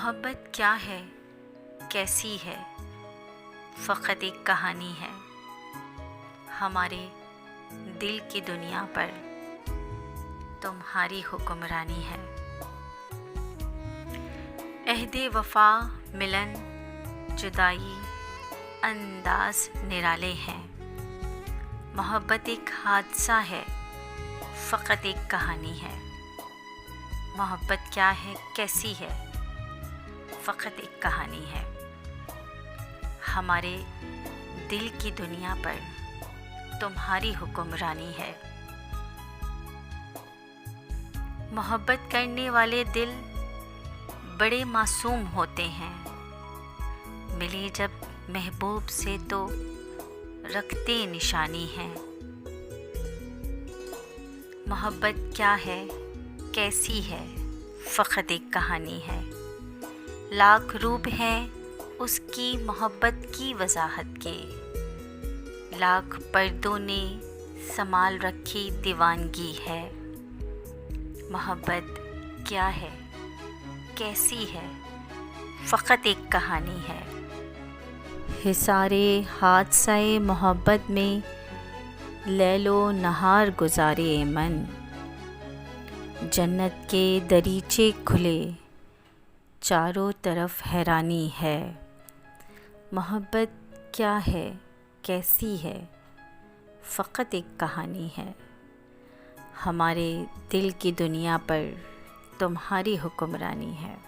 मोहब्बत क्या है, कैसी है, फ़कत एक कहानी है। हमारे दिल की दुनिया पर तुम्हारी हुक्मरानी है। अहदे वफ़ा, मिलन, जुदाई, अंदाज़ निराले हैं। मोहब्बत एक हादसा है, फ़कत एक कहानी है। मोहब्बत क्या है, कैसी है, फ़कत एक कहानी है। हमारे दिल की दुनिया पर तुम्हारी हुक्मरानी है। मोहब्बत करने वाले दिल बड़े मासूम होते हैं। मिले जब महबूब से तो रखते निशानी है। मोहब्बत क्या है, कैसी है, फ़कत एक कहानी है। लाख रूप हैं उसकी मोहब्बत की वजाहत के, लाख पर्दों ने संभाल रखी दीवानगी है। मोहब्बत क्या है, कैसी है, फ़कत एक कहानी है। हिसारे हादसाए मोहब्बत में लैलो नहार गुजारे मन। जन्नत के दरीचे खुले, चारों तरफ हैरानी है। मोहब्बत क्या है, कैसी है, फ़कत एक कहानी है। हमारे दिल की दुनिया पर तुम्हारी हुक्मरानी है।